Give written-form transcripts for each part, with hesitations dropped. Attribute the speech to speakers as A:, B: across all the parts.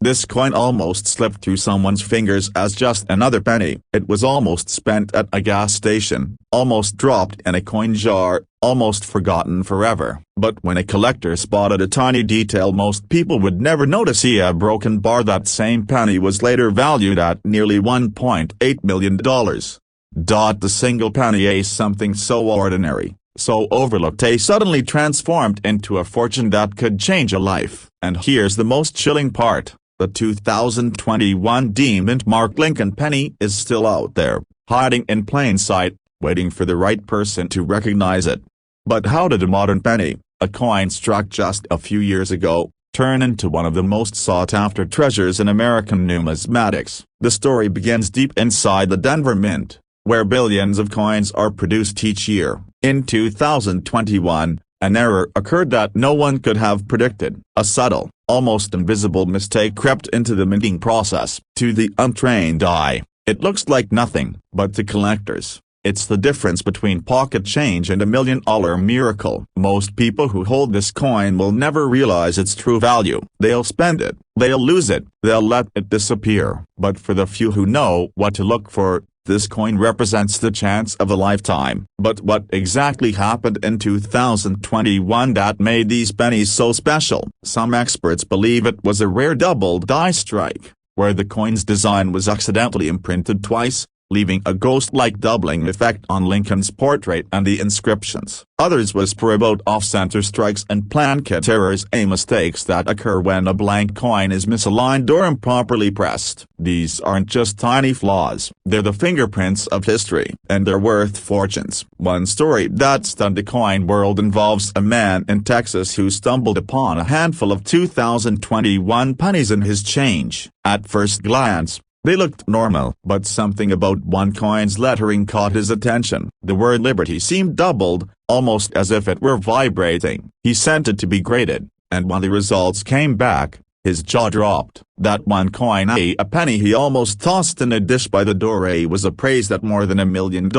A: This coin almost slipped through someone's fingers as just another penny. It was almost spent at a gas station, almost dropped in a coin jar, almost forgotten forever. But when a collector spotted a tiny detail most people would never notice, a broken bar, that same penny was later valued at nearly $1.8 million. The single penny, something so ordinary, so overlooked, suddenly transformed into a fortune that could change a life. And here's the most chilling part. The 2021 D-Mint Mark Lincoln penny is still out there, hiding in plain sight, waiting for the right person to recognize it. But how did a modern penny, a coin struck just a few years ago, turn into one of the most sought-after treasures in American numismatics? The story begins deep inside the Denver Mint, where billions of coins are produced each year. In 2021, an error occurred that no one could have predicted. A subtle, almost invisible mistake crept into the minting process. To the untrained eye, it looks like nothing, but to collectors, it's the difference between pocket change and $1 million miracle. Most people who hold this coin will never realize its true value. They'll spend it, they'll lose it, they'll let it disappear. But for the few who know what to look for, this coin represents the chance of a lifetime. But what exactly happened in 2021 that made these pennies so special? Some experts believe it was a rare double die strike, where the coin's design was accidentally imprinted twice, leaving a ghost-like doubling effect on Lincoln's portrait and the inscriptions. Others whisper about off-center strikes and planchet errors, mistakes that occur when a blank coin is misaligned or improperly pressed. These aren't just tiny flaws, they're the fingerprints of history, and they're worth fortunes. One story that stunned the coin world involves a man in Texas who stumbled upon a handful of 2021 pennies in his change. At first glance, they looked normal, but something about one coin's lettering caught his attention. The word liberty seemed doubled, almost as if it were vibrating. He sent it to be graded, and when the results came back, his jaw dropped. That one coin, a penny he almost tossed in a dish by the door, was appraised at more than $1 million.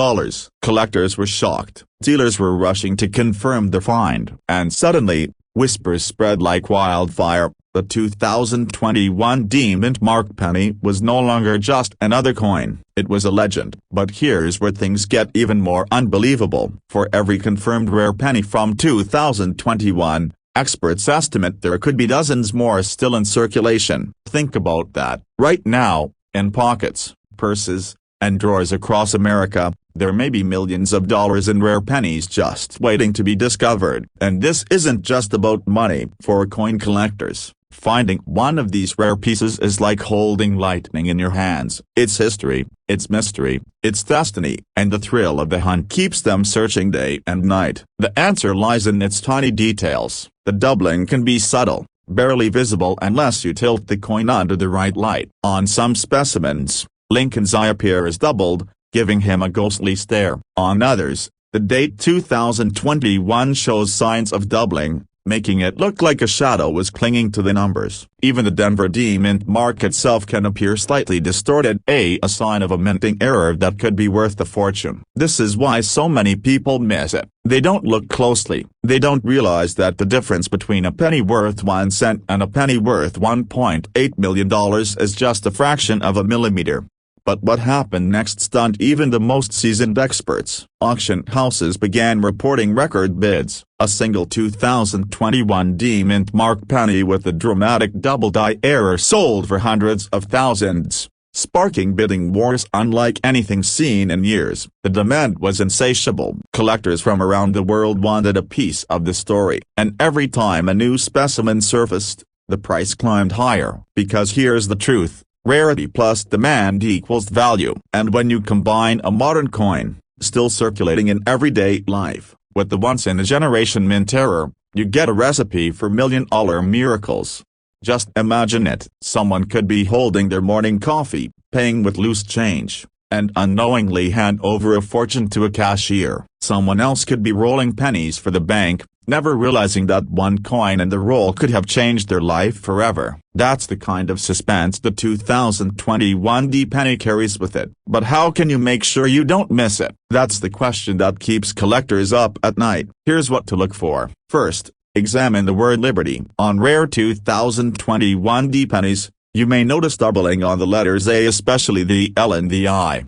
A: Collectors were shocked. Dealers were rushing to confirm the find. And suddenly, whispers spread like wildfire. The 2021 D-Mint Mark penny was no longer just another coin, it was a legend. But here's where things get even more unbelievable. For every confirmed rare penny from 2021, experts estimate there could be dozens more still in circulation. Think about that. Right now, in pockets, purses, and drawers across America, there may be millions of dollars in rare pennies just waiting to be discovered. And this isn't just about money. For coin collectors, finding one of these rare pieces is like holding lightning in your hands. It's history, it's mystery, it's destiny, and the thrill of the hunt keeps them searching day and night. The answer lies in its tiny details. The doubling can be subtle, barely visible unless you tilt the coin under the right light. On some specimens, Lincoln's eye appears doubled, giving him a ghostly stare. On others, the date 2021 shows signs of doubling, making it look like a shadow was clinging to the numbers. Even the Denver D-Mint Mark itself can appear slightly distorted, a sign of a minting error that could be worth a fortune. This is why so many people miss it. They don't look closely. They don't realize that the difference between a penny worth 1 cent and a penny worth $1.8 million is just a fraction of a millimeter. But what happened next stunned even the most seasoned experts. Auction houses began reporting record bids. A single 2021 D-Mint Mark penny with a dramatic double die error sold for hundreds of thousands, sparking bidding wars unlike anything seen in years. The demand was insatiable. Collectors from around the world wanted a piece of the story, and every time a new specimen surfaced, the price climbed higher. Because here's the truth. Rarity plus demand equals value. And when you combine a modern coin, still circulating in everyday life, with the once-in-a-generation mint error, you get a recipe for $1 million miracles. Just imagine it. Someone could be holding their morning coffee, paying with loose change, and unknowingly hand over a fortune to a cashier. Someone else could be rolling pennies for the bank, never realizing that one coin in the roll could have changed their life forever. That's the kind of suspense the 2021 D-penny carries with it. But how can you make sure you don't miss it? That's the question that keeps collectors up at night. Here's what to look for. First, examine the word liberty. On rare 2021 D-pennies, You may notice doubling on the letters A, especially the L and the I.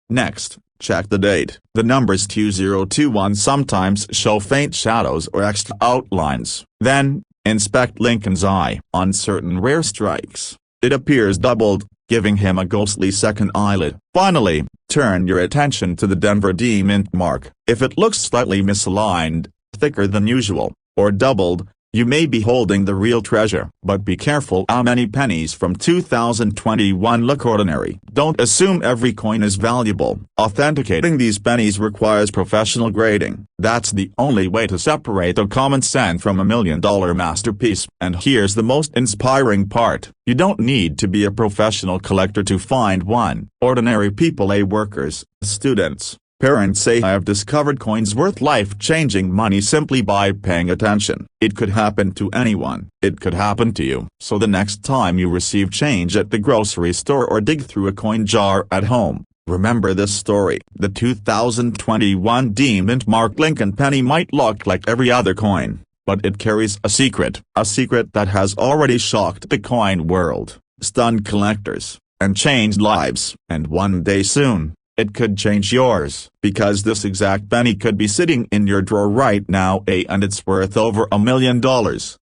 A: Next, check the date. The numbers 2021 sometimes show faint shadows or extra outlines. Then, inspect Lincoln's eye. On certain rare strikes, it appears doubled, giving him a ghostly second eyelid. Finally, turn your attention to the Denver D mint mark. If it looks slightly misaligned, thicker than usual, or doubled, you may be holding the real treasure. But be careful how many pennies from 2021 look ordinary. Don't assume every coin is valuable. Authenticating these pennies requires professional grading. That's the only way to separate a common cent from a $1 million masterpiece. And here's the most inspiring part. You don't need to be a professional collector to find one. Ordinary people, workers, students, parents say I have discovered coins worth life-changing money simply by paying attention. It could happen to anyone. It could happen to you. So the next time you receive change at the grocery store or dig through a coin jar at home, remember this story. The 2021 D mint mark Lincoln penny might look like every other coin, but it carries a secret that has already shocked the coin world, stunned collectors, and changed lives. And one day soon, it could change yours, because this exact penny could be sitting in your drawer right now, and it's worth over $1 million.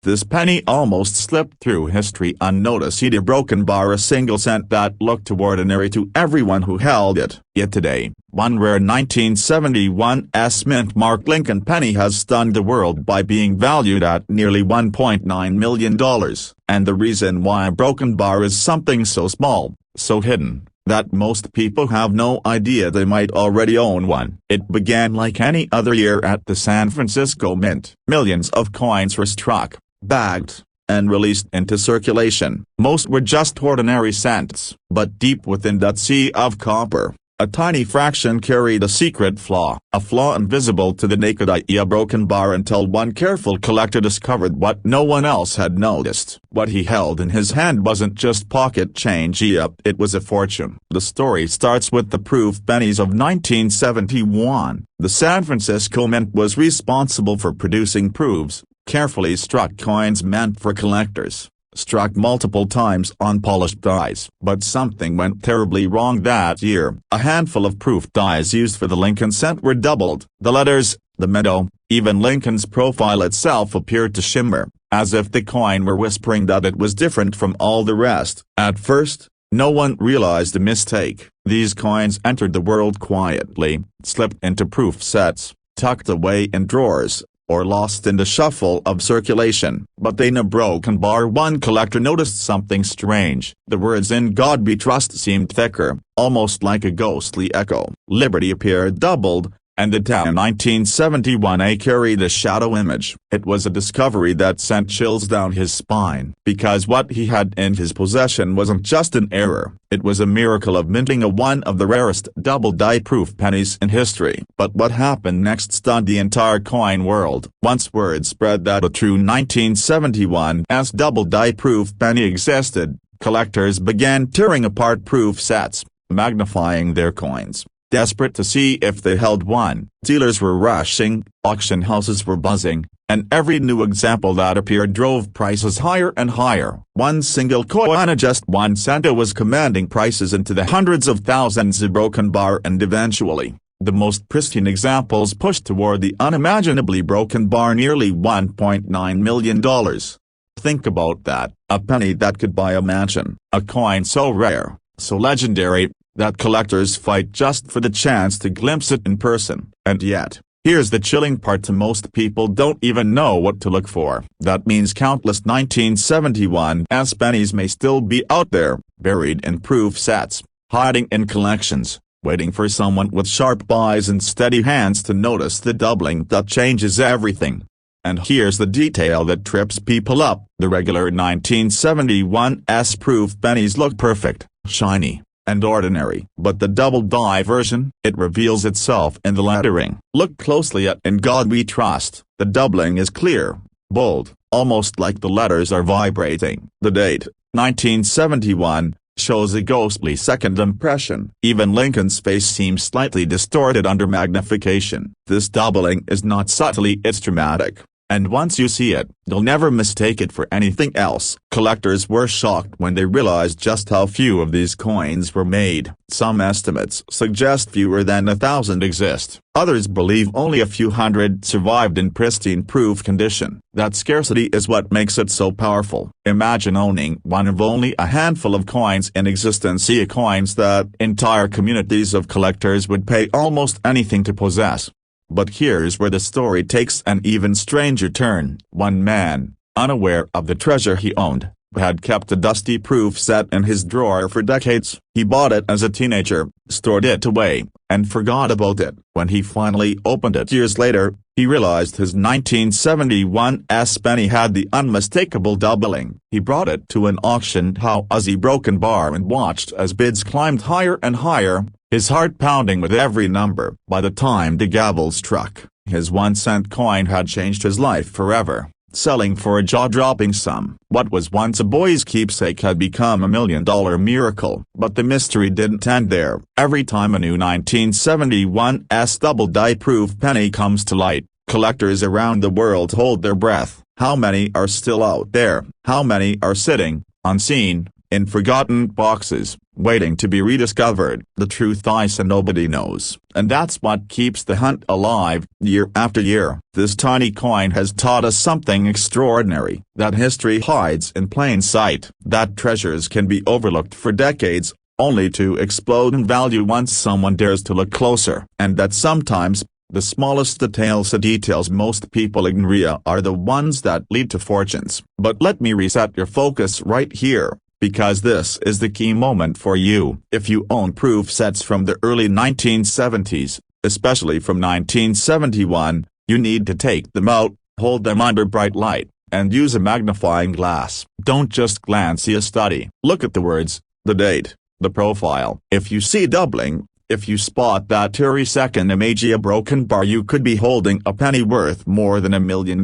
A: This penny almost slipped through history unnoticed. A broken bar, a single cent that looked too ordinary to everyone who held it. Yet today, one rare 1971 mint mark Lincoln penny has stunned the world by being valued at nearly $1.9 million. And the reason why a broken bar is something so small, so hidden, that most people have no idea they might already own one. It began like any other year at the San Francisco Mint. Millions of coins were struck, bagged, and released into circulation. Most were just ordinary cents, but deep within that sea of copper, a tiny fraction carried a secret flaw. A flaw invisible to the naked eye. A broken bar until one careful collector discovered what no one else had noticed. What he held in his hand wasn't just pocket change, it was a fortune. The story starts with the proof pennies of 1971. The San Francisco Mint was responsible for producing proofs, carefully struck coins meant for collectors, struck multiple times on polished dies. But something went terribly wrong that year. A handful of proof dies used for the Lincoln cent were doubled. The letters, the meadow, even Lincoln's profile itself appeared to shimmer, as if the coin were whispering that it was different from all the rest. At first, no one realized the mistake. These coins entered the world quietly, slipped into proof sets, tucked away in drawers, or lost in the shuffle of circulation. But in a broken bar, one collector noticed something strange. The words "In God We Trust" seemed thicker, almost like a ghostly echo. Liberty appeared doubled, and the town 1971 carried a shadow image. It was a discovery that sent chills down his spine, because what he had in his possession wasn't just an error, it was a miracle of minting one of the rarest double-die proof pennies in history. But what happened next stunned the entire coin world. Once word spread that a true 1971's double-die proof penny existed, collectors began tearing apart proof sets, magnifying their coins, desperate to see if they held one. Dealers were rushing, auction houses were buzzing, and every new example that appeared drove prices higher and higher. One single coin at just 1 cent was commanding prices into the hundreds of thousands. A broken bar, and eventually, the most pristine examples pushed toward the unimaginably broken bar, nearly $1.9 million. Think about that, a penny that could buy a mansion, a coin so rare, so legendary, that collectors fight just for the chance to glimpse it in person. And yet, here's the chilling part: to most people don't even know what to look for. That means countless 1971's pennies may still be out there, buried in proof sets, hiding in collections, waiting for someone with sharp eyes and steady hands to notice the doubling that changes everything. And here's the detail that trips people up: the regular 1971's proof pennies look perfect, shiny, and ordinary. But the double-die version, it reveals itself in the lettering. Look closely at "In God We Trust." The doubling is clear, bold, almost like the letters are vibrating. The date, 1971, shows a ghostly second impression. Even Lincoln's face seems slightly distorted under magnification. This doubling is not subtly, it's dramatic. And once you see it, you'll never mistake it for anything else. Collectors were shocked when they realized just how few of these coins were made. Some estimates suggest fewer than 1,000 exist. Others believe only a few hundred survived in pristine proof condition. That scarcity is what makes it so powerful. Imagine owning one of only a handful of coins in existence. Coins that entire communities of collectors would pay almost anything to possess. But here's where the story takes an even stranger turn. One man, unaware of the treasure he owned, had kept a dusty proof set in his drawer for decades. He bought it as a teenager, stored it away, and forgot about it. When he finally opened it years later, he realized his 1971 penny had the unmistakable doubling. He brought it to an auction house broken bar and watched as bids climbed higher and higher, his heart pounding with every number. By the time the gavel struck, his 1-cent coin had changed his life forever, selling for a jaw-dropping sum. What was once a boy's keepsake had become a $1 million miracle. But the mystery didn't end there. Every time a new 1971 double-die proof penny comes to light, collectors around the world hold their breath. How many are still out there? How many are sitting, unseen, in forgotten boxes, waiting to be rediscovered? The truth is nobody knows. And that's what keeps the hunt alive, year after year. This tiny coin has taught us something extraordinary, that history hides in plain sight, that treasures can be overlooked for decades, only to explode in value once someone dares to look closer. And that sometimes, the smallest details, the details most people ignore, are the ones that lead to fortunes. But let me reset your focus right here, because this is the key moment for you. If you own proof sets from the early 1970s, especially from 1971, you need to take them out, hold them under bright light, and use a magnifying glass. Don't just glance, see a study. Look at the words, the date, the profile. If you see doubling, if you spot that 30-second image, a broken bar, you could be holding a penny worth more than $1 million.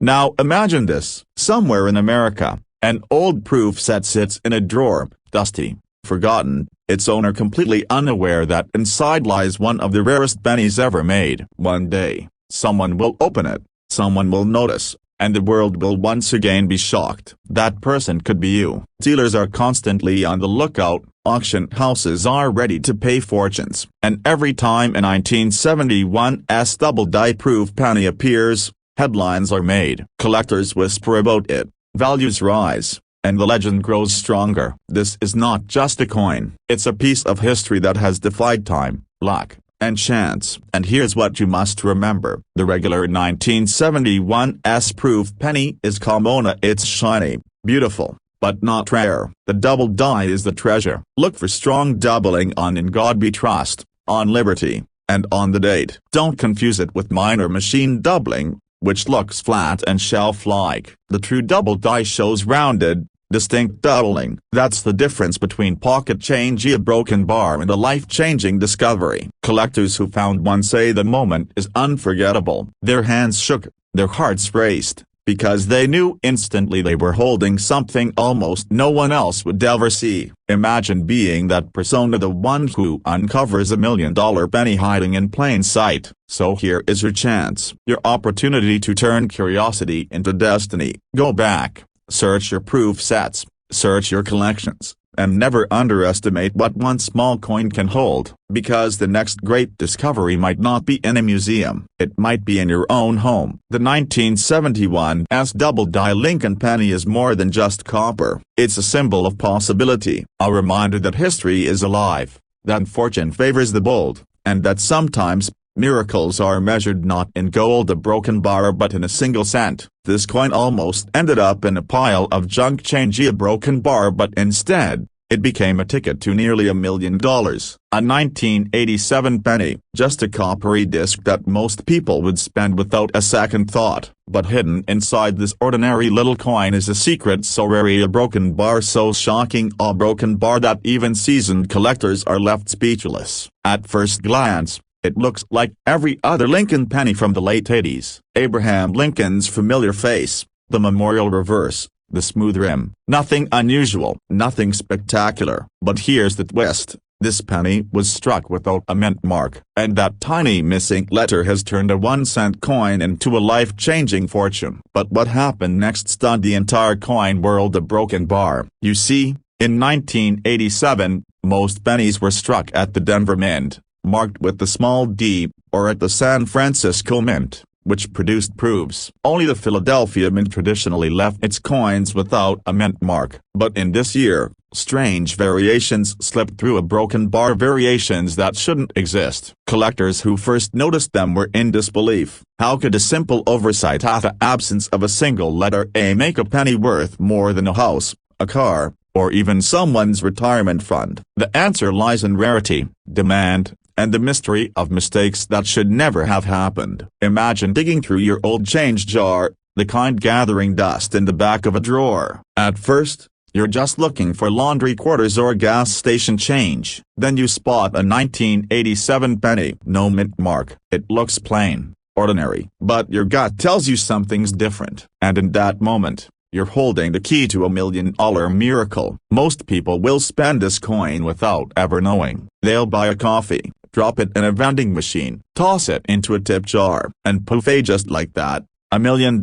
A: Now imagine this. Somewhere in America, an old proof set sits in a drawer, dusty, forgotten, its owner completely unaware that inside lies one of the rarest pennies ever made. One day, someone will open it, someone will notice, and the world will once again be shocked. That person could be you. Dealers are constantly on the lookout, auction houses are ready to pay fortunes, and every time a 1971 double-die proof penny appears, headlines are made. Collectors whisper about it, values rise, and the legend grows stronger. This is not just a coin, it's a piece of history that has defied time, luck, and chance. And here's what you must remember. The regular 1971 proof penny is common. It's shiny, beautiful, but not rare. The double die is the treasure. Look for strong doubling on In God We Trust, on Liberty, and on the date. Don't confuse it with minor machine doubling, which looks flat and shelf-like. The true double die shows rounded, distinct doubling. That's the difference between pocket change, a broken bar, and a life-changing discovery. Collectors who found one say the moment is unforgettable. Their hands shook, their hearts raced, because they knew instantly they were holding something almost no one else would ever see. Imagine being that persona, the one who uncovers $1 million penny hiding in plain sight. So here is your chance, your opportunity to turn curiosity into destiny. Go back, search your proof sets, search your collections, and never underestimate what one small coin can hold. Because the next great discovery might not be in a museum, it might be in your own home. The 1971 double-die Lincoln penny is more than just copper. It's a symbol of possibility, a reminder that history is alive, that fortune favors the bold, and that sometimes, miracles are measured not in gold, a broken bar, but in a single cent. This coin almost ended up in a pile of junk change, a broken bar, but instead, it became a ticket to nearly $1 million. A 1987 penny, just a coppery disc that most people would spend without a second thought. But hidden inside this ordinary little coin is a secret so rare, a broken bar so shocking, a broken bar that even seasoned collectors are left speechless. At first glance, it looks like every other Lincoln penny from the late 80s. Abraham Lincoln's familiar face, the memorial reverse, the smooth rim. Nothing unusual, nothing spectacular. But here's the twist. This penny was struck without a mint mark, and that tiny missing letter has turned a 1-cent coin into a life-changing fortune. But what happened next stunned the entire coin world. A broken bar. You see, in 1987, most pennies were struck at the Denver Mint, marked with the small d, or at the San Francisco Mint, which produced proofs. Only the Philadelphia Mint traditionally left its coins without a mint mark. But in this year, strange variations slipped through. A broken bar, variations that shouldn't exist. Collectors who first noticed them were in disbelief. How could a simple oversight, the absence of a single letter A, make a penny worth more than a house, a car, or even someone's retirement fund? The answer lies in rarity, demand, and the mystery of mistakes that should never have happened. Imagine digging through your old change jar, the kind gathering dust in the back of a drawer. At first, you're just looking for laundry quarters or gas station change. Then you spot a 1987 penny. No mint mark. It looks plain, ordinary. But your gut tells you something's different. And in that moment, you're holding the key to $1 million miracle. Most people will spend this coin without ever knowing. They'll buy a coffee, drop it in a vending machine, toss it into a tip jar, and poof, just like that, $1 million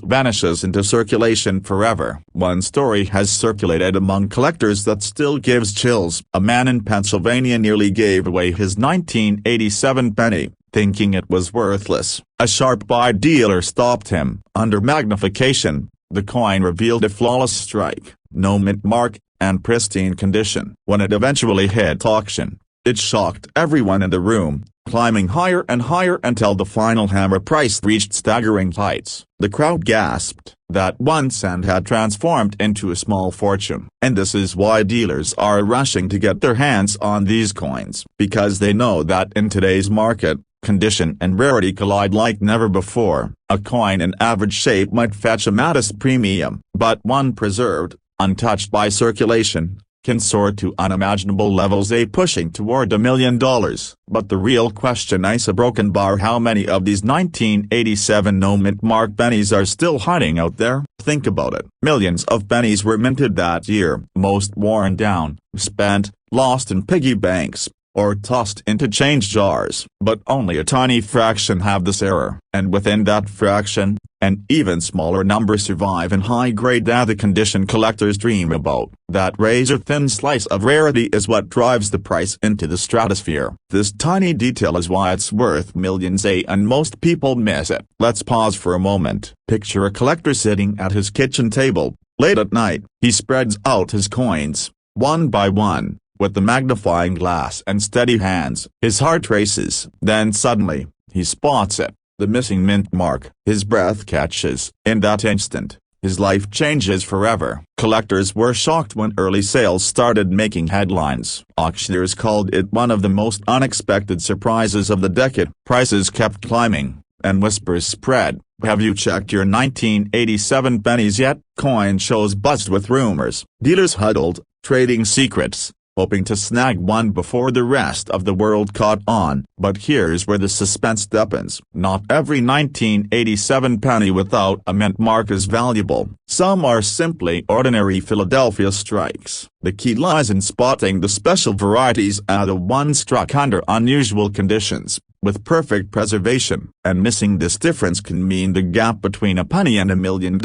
A: vanishes into circulation forever. One story has circulated among collectors that still gives chills. A man in Pennsylvania nearly gave away his 1987 penny, thinking it was worthless. A sharp-eyed dealer stopped him. Under magnification, the coin revealed a flawless strike, no mint mark, and pristine condition. When it eventually hit auction, it shocked everyone in the room, climbing higher and higher until the final hammer price reached staggering heights. The crowd gasped. That 1 cent had transformed into a small fortune. And this is why dealers are rushing to get their hands on these coins, because they know that in today's market, condition and rarity collide like never before. A coin in average shape might fetch a modest premium, but one preserved, untouched by circulation, can soar to unimaginable levels, pushing toward $1 million. But the real question is a broken bar. How many of these 1987 no mint mark pennies are still hiding out there? Think about it. Millions of pennies were minted that year, most worn down, spent, lost in piggy banks, or tossed into change jars. But only a tiny fraction have this error. And within that fraction, an even smaller number survive in high-grade. The condition collectors dream about. That razor-thin slice of rarity is what drives the price into the stratosphere. This tiny detail is why it's worth millions, and most people miss it. Let's pause for a moment. Picture a collector sitting at his kitchen table. Late at night, he spreads out his coins, one by one, with the magnifying glass and steady hands. His heart races. Then suddenly, he spots it. The missing mint mark. His breath catches. In that instant, his life changes forever. Collectors were shocked when early sales started making headlines. Auctioneers called it one of the most unexpected surprises of the decade. Prices kept climbing, and whispers spread. Have you checked your 1987 pennies yet? Coin shows buzzed with rumors. Dealers huddled, trading secrets, hoping to snag one before the rest of the world caught on. But here's where the suspense deepens. Not every 1987 penny without a mint mark is valuable. Some are simply ordinary Philadelphia strikes. The key lies in spotting the special varieties, the ones struck under unusual conditions, with perfect preservation. And missing this difference can mean the gap between a penny and $1 million.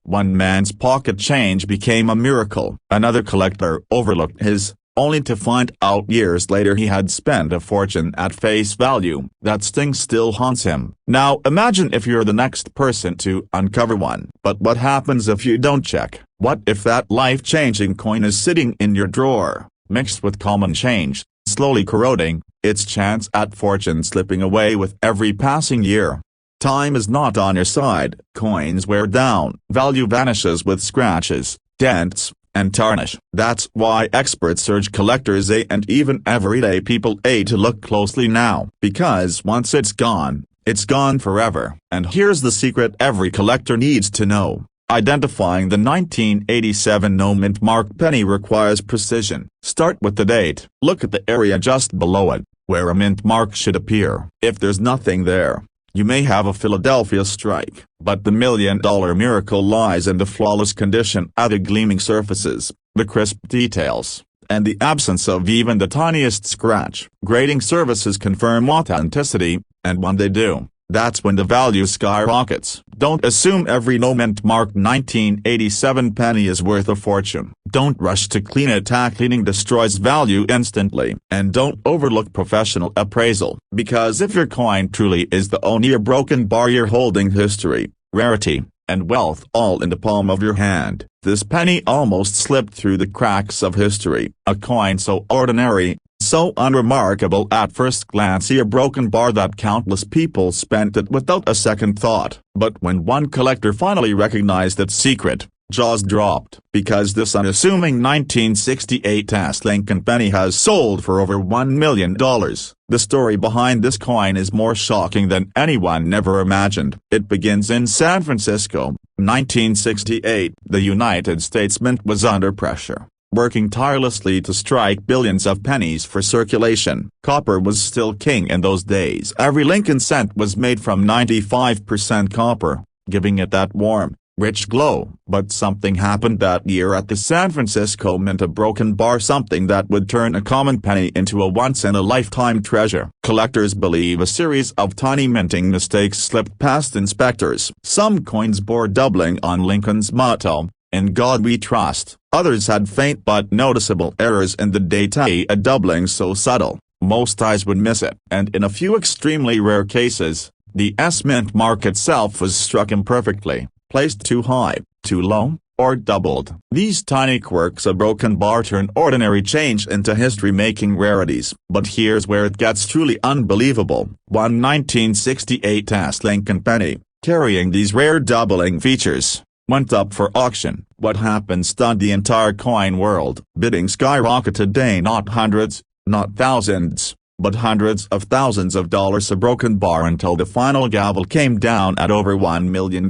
A: One man's pocket change became a miracle. Another collector overlooked his, only to find out years later he had spent a fortune at face value. That sting still haunts him. Now imagine if you're the next person to uncover one. But what happens if you don't check? What if that life-changing coin is sitting in your drawer, mixed with common change, slowly corroding, its chance at fortune slipping away with every passing year? Time is not on your side. Coins wear down. Value vanishes with scratches, dents, and tarnish. That's why experts urge collectors and even everyday people to look closely now. Because once it's gone forever. And here's the secret every collector needs to know. Identifying the 1987 no mint mark penny requires precision. Start with the date. Look at the area just below it, where a mint mark should appear. If there's nothing there, you may have a Philadelphia strike. But the $1 million miracle lies in the flawless condition, the gleaming surfaces, the crisp details, and the absence of even the tiniest scratch. Grading services confirm authenticity, and when they do, that's when the value skyrockets. Don't assume every no-mint-marked 1987 penny is worth a fortune. Don't rush to clean it. Cleaning destroys value instantly. And don't overlook professional appraisal. Because if your coin truly is the only a broken bar, you're holding history, rarity, and wealth all in the palm of your hand. This penny almost slipped through the cracks of history. A coin so ordinary, so unremarkable at first glance, a broken bar that countless people spent it without a second thought. But when one collector finally recognized its secret, jaws dropped. Because this unassuming 1968 Lincoln penny has sold for over $1 million. The story behind this coin is more shocking than anyone ever imagined. It begins in San Francisco, 1968. The United States Mint was under pressure, working tirelessly to strike billions of pennies for circulation. Copper was still king in those days. Every Lincoln cent was made from 95% copper, giving it that warm, rich glow. But something happened that year at the San Francisco Mint. A broken bar, something that would turn a common penny into a once-in-a-lifetime treasure. Collectors believe a series of tiny minting mistakes slipped past inspectors. Some coins bore doubling on Lincoln's motto, "In God We Trust." Others had faint but noticeable errors in the data, a doubling so subtle, most eyes would miss it. And in a few extremely rare cases, the S-mint mark itself was struck imperfectly, placed too high, too low, or doubled. These tiny quirks of broken bar turn ordinary change into history-making rarities. But here's where it gets truly unbelievable. One 1968 Lincoln penny, carrying these rare doubling features, went up for auction. What happened stunned the entire coin world. Bidding skyrocketed. Not hundreds, not thousands, but hundreds of thousands of dollars a broken bar, until the final gavel came down at over $1 million.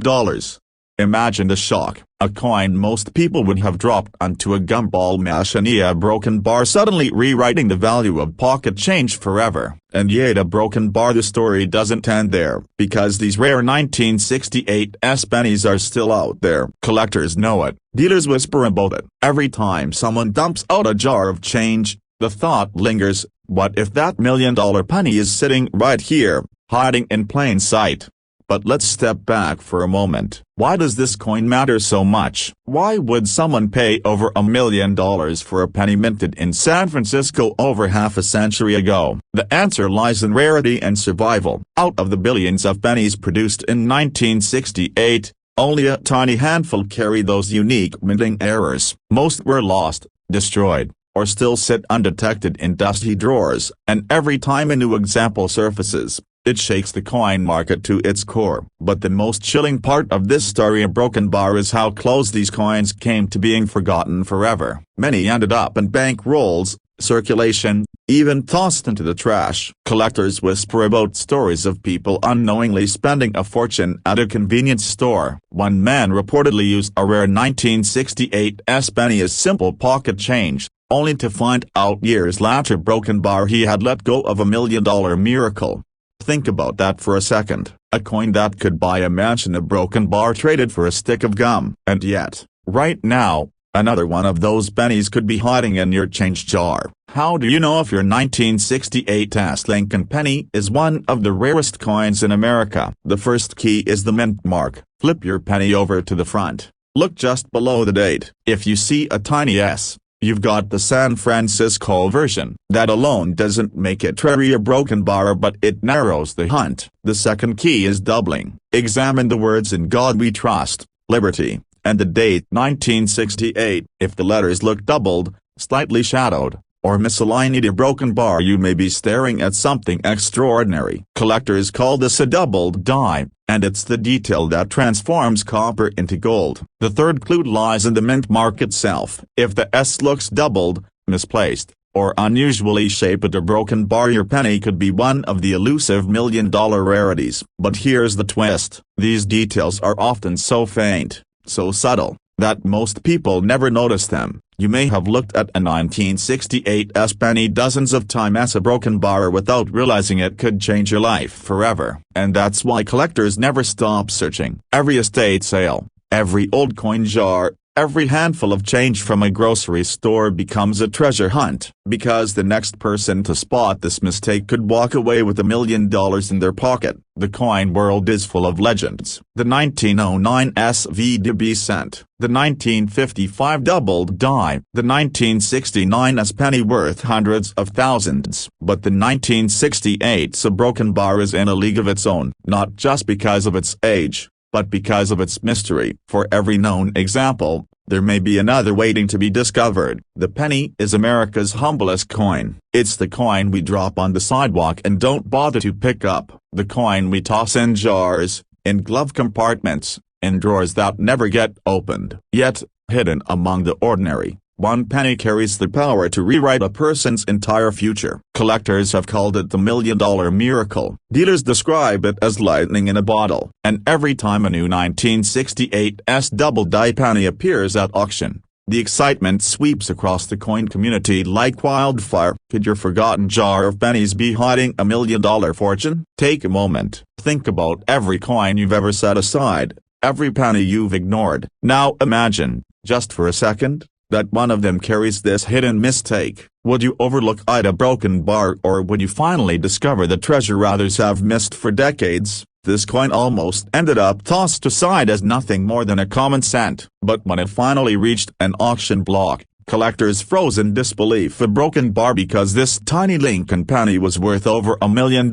A: Imagine the shock. A coin most people would have dropped onto a gumball machine, a broken bar suddenly rewriting the value of pocket change forever. And yet a broken bar. The story doesn't end there, because these rare 1968 pennies are still out there. Collectors know it. Dealers whisper about it. Every time someone dumps out a jar of change, the thought lingers, what if that $1 million penny is sitting right here, hiding in plain sight? But let's step back for a moment. Why does this coin matter so much? Why would someone pay over $1 million for a penny minted in San Francisco over half a century ago? The answer lies in rarity and survival. Out of the billions of pennies produced in 1968, only a tiny handful carry those unique minting errors. Most were lost, destroyed, or still sit undetected in dusty drawers. And every time a new example surfaces, it shakes the coin market to its core. But the most chilling part of this story, a broken bar, is how close these coins came to being forgotten forever. Many ended up in bank rolls, circulation, even tossed into the trash. Collectors whisper about stories of people unknowingly spending a fortune at a convenience store. One man reportedly used a rare 1968 penny as simple pocket change, only to find out years later broken bar he had let go of $1 million miracle. Think about that for a second. A coin that could buy a mansion, a broken bar traded for a stick of gum. And yet, right now, another one of those pennies could be hiding in your change jar. How do you know if your 1968 Lincoln penny is one of the rarest coins in America? The first key is the mint mark. Flip your penny over to the front. Look just below the date. If you see a tiny S, you've got the San Francisco version. That alone doesn't make it truly a broken bar, but it narrows the hunt. The second key is doubling. Examine the words "In God We Trust," "Liberty," and the date 1968. If the letters look doubled, slightly shadowed, or misaligned, a broken bar, you may be staring at something extraordinary. Collectors call this a doubled die, and it's the detail that transforms copper into gold. The third clue lies in the mint mark itself. If the S looks doubled, misplaced, or unusually shaped, a broken bar, your penny could be one of the elusive $1 million rarities. But here's the twist. These details are often so faint, so subtle, that most people never notice them. You may have looked at a 1968 penny dozens of times as a broken bar without realizing it could change your life forever. And that's why collectors never stop searching. Every estate sale, every old coin jar, Every handful of change from a grocery store becomes a treasure hunt, because the next person to spot this mistake could walk away with $1 million in their pocket. The coin world is full of legends. The 1909 SVDB cent, the 1955 doubled die, the 1969 S penny worth hundreds of thousands. But the 1968's a broken bar is in a league of its own, not just because of its age, but because of its mystery. For every known example, there may be another waiting to be discovered. The penny is America's humblest coin. It's the coin we drop on the sidewalk and don't bother to pick up, the coin we toss in jars, in glove compartments, in drawers that never get opened. Yet, hidden among the ordinary, one penny carries the power to rewrite a person's entire future. Collectors have called it the $1 million miracle. Dealers describe it as lightning in a bottle. And every time a new 1968's double die penny appears at auction, the excitement sweeps across the coin community like wildfire. Could your forgotten jar of pennies be hiding a $1 million fortune? Take a moment. Think about every coin you've ever set aside, every penny you've ignored. Now imagine, just for a second, that one of them carries this hidden mistake. Would you overlook a broken bar, or would you finally discover the treasure others have missed for decades? This coin almost ended up tossed aside as nothing more than a common cent. But when it finally reached an auction block, collectors froze in disbelief. A broken bar because this tiny Lincoln penny was worth over $1 million.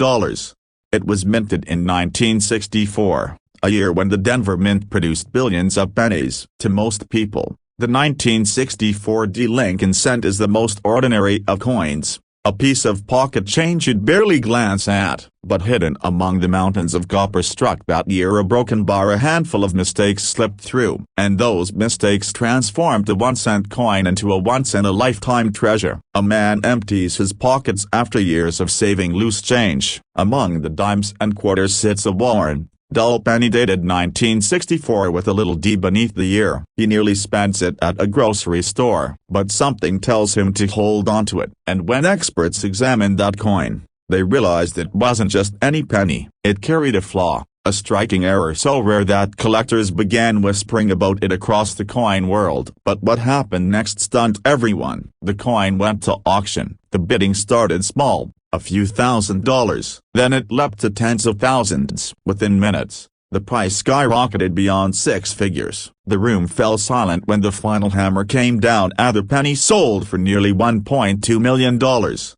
A: It was minted in 1964, a year when the Denver Mint produced billions of pennies. To most people, the 1964 Lincoln cent is the most ordinary of coins, a piece of pocket change you'd barely glance at. But hidden among the mountains of copper struck that year a broken bar, a handful of mistakes slipped through. And those mistakes transformed the 1-cent coin into a once-in-a-lifetime treasure. A man empties his pockets after years of saving loose change. Among the dimes and quarters sits a worn, dull penny dated 1964 with a little D beneath the year. He nearly spends it at a grocery store, but something tells him to hold onto it. And when experts examined that coin, they realized it wasn't just any penny. It carried a flaw, a striking error so rare that collectors began whispering about it across the coin world. But what happened next stunned everyone. The coin went to auction. The bidding started small, a few $1,000s. Then it leapt to tens of thousands. Within minutes, the price skyrocketed beyond 6 figures. The room fell silent when the final hammer came down and the penny sold for nearly $1.2 million.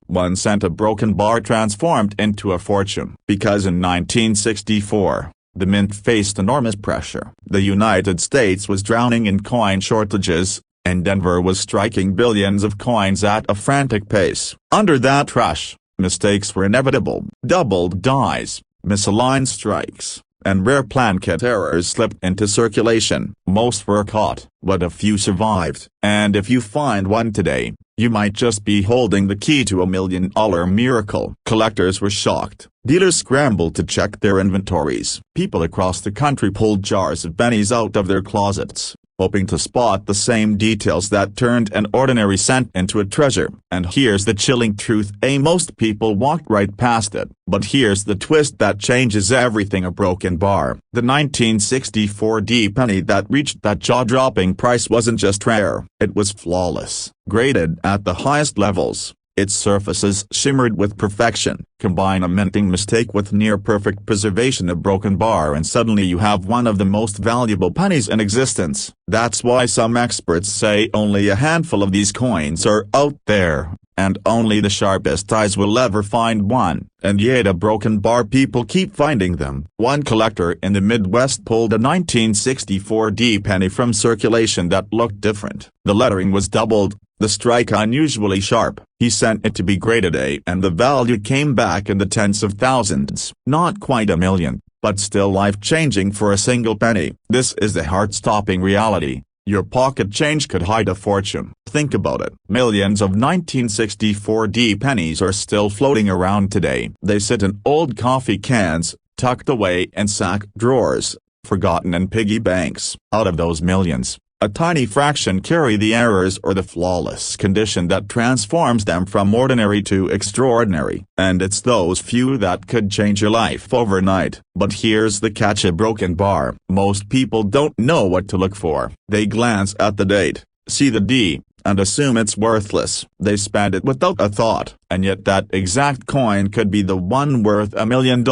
A: 1 cent, a broken bar transformed into a fortune. Because in 1964, the mint faced enormous pressure. The United States was drowning in coin shortages, and Denver was striking billions of coins at a frantic pace. Under that rush, mistakes were inevitable. Doubled dies, misaligned strikes, and rare planchet errors slipped into circulation. Most were caught, but a few survived. And if you find one today, you might just be holding the key to $1 million miracle. Collectors were shocked. Dealers scrambled to check their inventories. People across the country pulled jars of pennies out of their closets, hoping to spot the same details that turned an ordinary cent into a treasure. And here's the chilling truth: most people walked right past it. But here's the twist that changes everything: a broken bar. The 1964 penny that reached that jaw-dropping price wasn't just rare, it was flawless. Graded at the highest levels, its surfaces shimmered with perfection. Combine a minting mistake with near-perfect preservation, a broken bar, and suddenly you have one of the most valuable pennies in existence. That's why some experts say only a handful of these coins are out there, and only the sharpest eyes will ever find one. And yet a broken bar, people keep finding them. One collector in the Midwest pulled a 1964 penny from circulation that looked different. The lettering was doubled, the strike unusually sharp. He sent it to be graded A, and the value came back in the tens of thousands. Not quite $1 million, but still life-changing for a single penny. This is the heart-stopping reality. Your pocket change could hide a fortune. Think about it. Millions of 1964 pennies are still floating around today. They sit in old coffee cans, tucked away in sack drawers, forgotten in piggy banks. Out of those millions, A tiny fraction carry the errors or the flawless condition that transforms them from ordinary to extraordinary. And it's those few that could change your life overnight. But here's the catch: a broken bar. Most people don't know what to look for. They glance at the date, see the D, and assume it's worthless. They spend it without a thought, and yet that exact coin could be the one worth $1 million.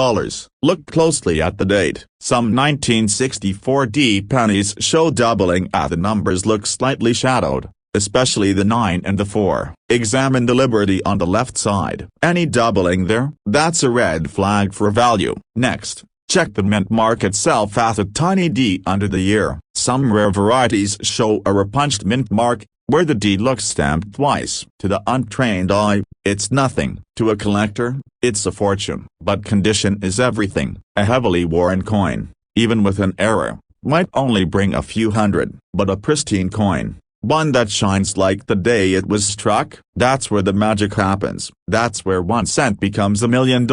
A: Look closely at the date. Some 1964 D pennies show doubling as the numbers look slightly shadowed, especially the 9 and the 4. Examine the Liberty on the left side. Any doubling there? That's a red flag for value. Next, check the mint mark itself as a tiny D under the year. Some rare varieties show a repunched mint mark, where the D looks stamped twice. To the untrained eye, it's nothing. To a collector, it's a fortune. But condition is everything. A heavily worn coin, even with an error, might only bring a few hundred. But a pristine coin, one that shines like the day it was struck, that's where the magic happens. That's where 1 cent becomes $1 million.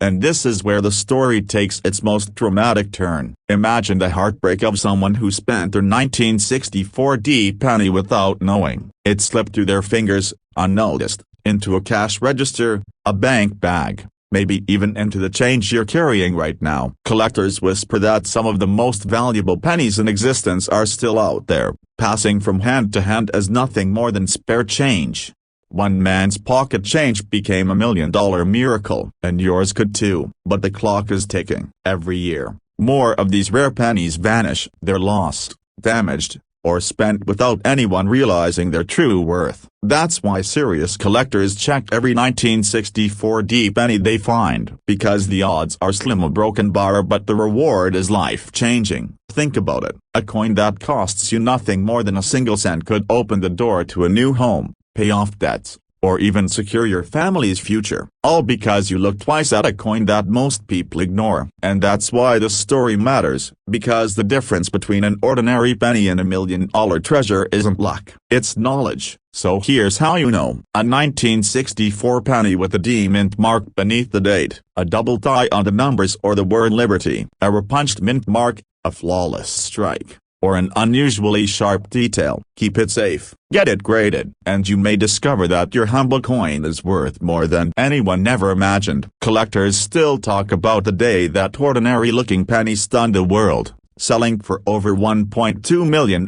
A: And this is where the story takes its most dramatic turn. Imagine the heartbreak of someone who spent their 1964 D penny without knowing. It slipped through their fingers, unnoticed, into a cash register, a bank bag, maybe even into the change you're carrying right now. Collectors whisper that some of the most valuable pennies in existence are still out there, passing from hand to hand as nothing more than spare change. One man's pocket change became $1 million miracle, and yours could too. But the clock is ticking. Every year, more of these rare pennies vanish. They're lost, damaged, or spent without anyone realizing their true worth. That's why serious collectors check every 1964 D penny they find. Because the odds are slim a broken bar, but the reward is life-changing. Think about it. A coin that costs you nothing more than a single cent could open the door to a new home, pay off debts, or even secure your family's future. All because you look twice at a coin that most people ignore. And that's why the story matters, because the difference between an ordinary penny and $1 million treasure isn't luck, it's knowledge. So here's how you know. A 1964 penny with a D mint mark beneath the date, a double tie on the numbers or the word Liberty, a repunched mint mark, a flawless strike, or an unusually sharp detail. Keep it safe, get it graded, and you may discover that your humble coin is worth more than anyone ever imagined. Collectors still talk about the day that ordinary-looking penny stunned the world, selling for over $1.2 million,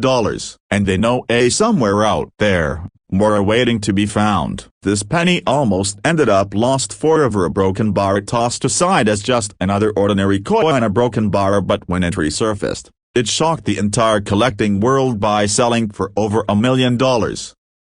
A: and they know somewhere out there, more are waiting to be found. This penny almost ended up lost forever, a broken bar tossed aside as just another ordinary coin, a broken bar, but when it resurfaced, it shocked the entire collecting world by selling for over $1 million.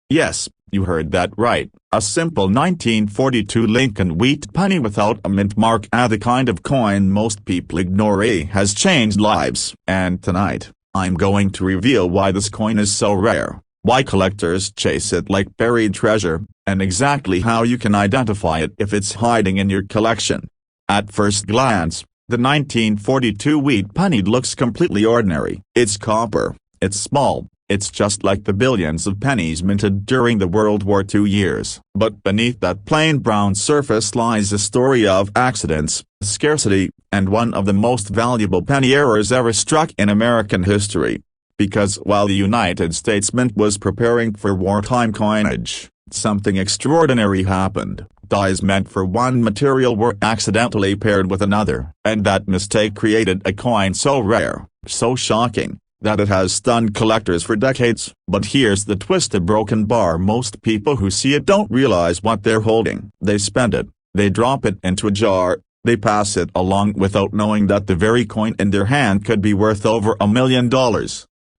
A: Yes, you heard that right, a simple 1942 Lincoln wheat penny without a mint mark, the kind of coin most people ignore, has changed lives. And tonight, I'm going to reveal why this coin is so rare, why collectors chase it like buried treasure, and exactly how you can identify it if it's hiding in your collection. At first glance, the 1942 wheat penny looks completely ordinary. It's copper, it's small, it's just like the billions of pennies minted during the World War II years. But beneath that plain brown surface lies a story of accidents, scarcity, and one of the most valuable penny errors ever struck in American history. Because while the United States Mint was preparing for wartime coinage, something extraordinary happened. Dies meant for one material were accidentally paired with another, and that mistake created a coin so rare, so shocking, that it has stunned collectors for decades. But here's the twist: a broken bar. Most people who see it don't realize what they're holding. They spend it, they drop it into a jar, they pass it along without knowing that the very coin in their hand could be worth over $1 million.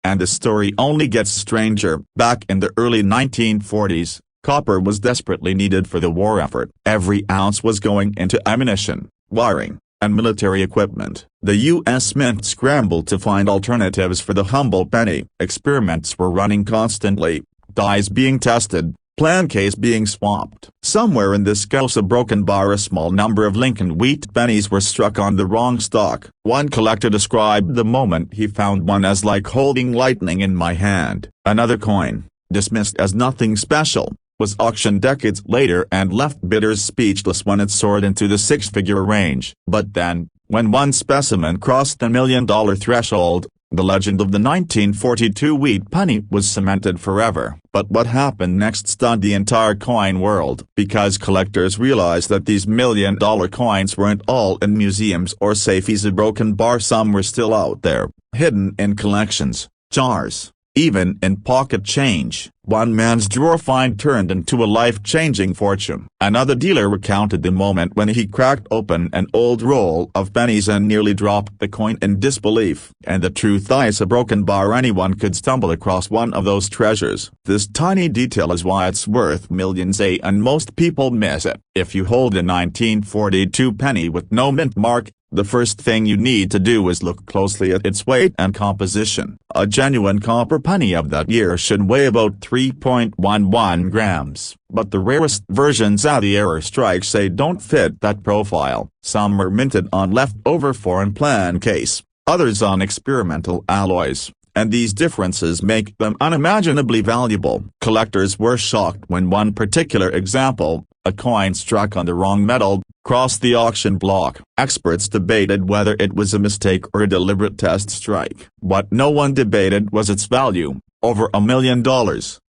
A: And the story only gets stranger. Back in the early 1940s, copper was desperately needed for the war effort. Every ounce was going into ammunition, wiring, and military equipment. The U.S. Mint scrambled to find alternatives for the humble penny. Experiments were running constantly, dies being tested, plan case being swapped. Somewhere in this chaos, a broken bar, a small number of Lincoln wheat pennies were struck on the wrong stock. One collector described the moment he found one as like holding lightning in my hand. Another coin, dismissed as nothing special, was auctioned decades later and left bidders speechless when it soared into the six-figure range. But then, when one specimen crossed the $1 million threshold, The legend of the 1942 wheat penny was cemented forever. But what happened next stunned the entire coin world, because collectors realized that these million-dollar coins weren't all in museums or safes. A broken bar, some were still out there, hidden in collections, jars, even in pocket change. One man's drawer find turned into a life-changing fortune. Another dealer recounted the moment when he cracked open an old roll of pennies and nearly dropped the coin in disbelief. And the truth is, a broken bar, anyone could stumble across one of those treasures. This tiny detail is why it's worth millions, and most people miss it. If you hold a 1942 penny with no mint mark, the first thing you need to do is look closely at its weight and composition. A genuine copper penny of that year should weigh about 3.11 grams, but the rarest versions at the error strike say don't fit that profile. Some are minted on leftover foreign plan case, others on experimental alloys, and these differences make them unimaginably valuable. Collectors were shocked when one particular example, a coin struck on the wrong metal, crossed the auction block. Experts debated whether it was a mistake or a deliberate test strike. What no one debated was its value, over $1 million,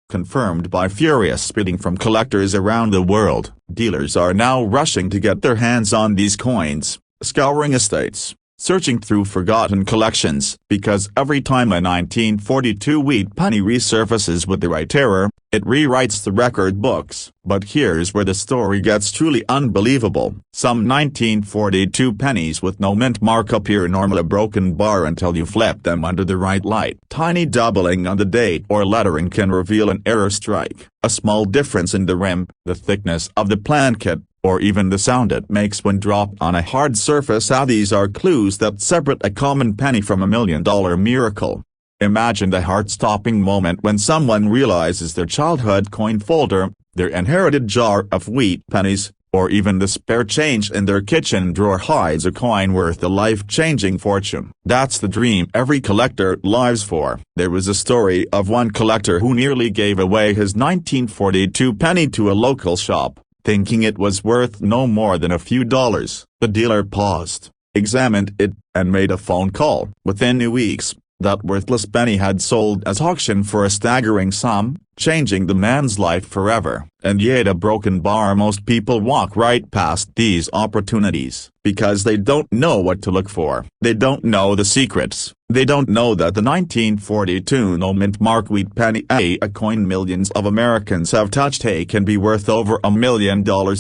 A: confirmed by furious bidding from collectors around the world. Dealers are now rushing to get their hands on these coins, scouring estates, searching through forgotten collections, because every time a 1942 wheat penny resurfaces with the right error, it rewrites the record books. But here's where the story gets truly unbelievable. Some 1942 pennies with no mint mark appear normal, a broken bar until you flip them under the right light. Tiny doubling on the date or lettering can reveal an error strike. A small difference in the rim, the thickness of the plan kit, or even the sound it makes when dropped on a hard surface. These are clues that separate a common penny from $1 million miracle. Imagine the heart-stopping moment when someone realizes their childhood coin folder, their inherited jar of wheat pennies, or even the spare change in their kitchen drawer hides a coin worth a life-changing fortune. That's the dream every collector lives for. There was a story of one collector who nearly gave away his 1942 penny to a local shop, thinking it was worth no more than a few dollars. The dealer paused, examined it, and made a phone call. Within weeks, that worthless penny had sold at auction for a staggering sum, changing the man's life forever. And yet a broken bar, most people walk right past these opportunities, because they don't know what to look for. They don't know the secrets. They don't know that the 1942 no mint mark wheat penny, a coin millions of Americans have touched, can be worth over $1 million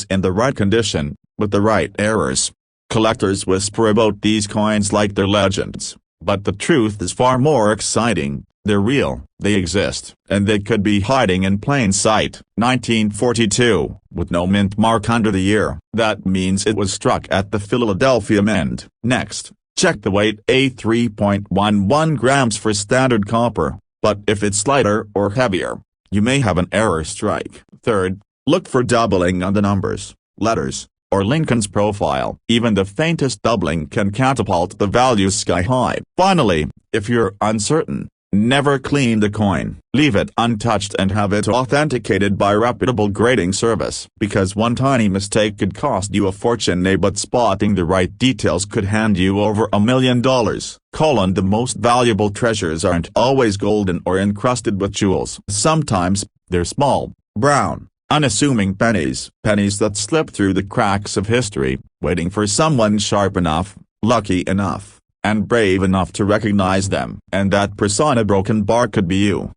A: in the right condition, with the right errors. Collectors whisper about these coins like they're legends. But the truth is far more exciting. They're real, they exist, and they could be hiding in plain sight. 1942, with no mint mark under the year. That means it was struck at the Philadelphia Mint. Next, check the weight, 3.11 grams for standard copper, but if it's lighter or heavier, you may have an error strike. Third, look for doubling on the numbers, letters, or Lincoln's profile. Even the faintest doubling can catapult the value sky high. Finally, if you're uncertain, never clean the coin. Leave it untouched and have it authenticated by reputable grading service, because one tiny mistake could cost you a fortune, but spotting the right details could hand you over $1 million. The most valuable treasures aren't always golden or encrusted with jewels. Sometimes, they're small, brown, unassuming pennies that slip through the cracks of history, waiting for someone sharp enough, lucky enough, and brave enough to recognize them. And that person, a broken bar, could be you.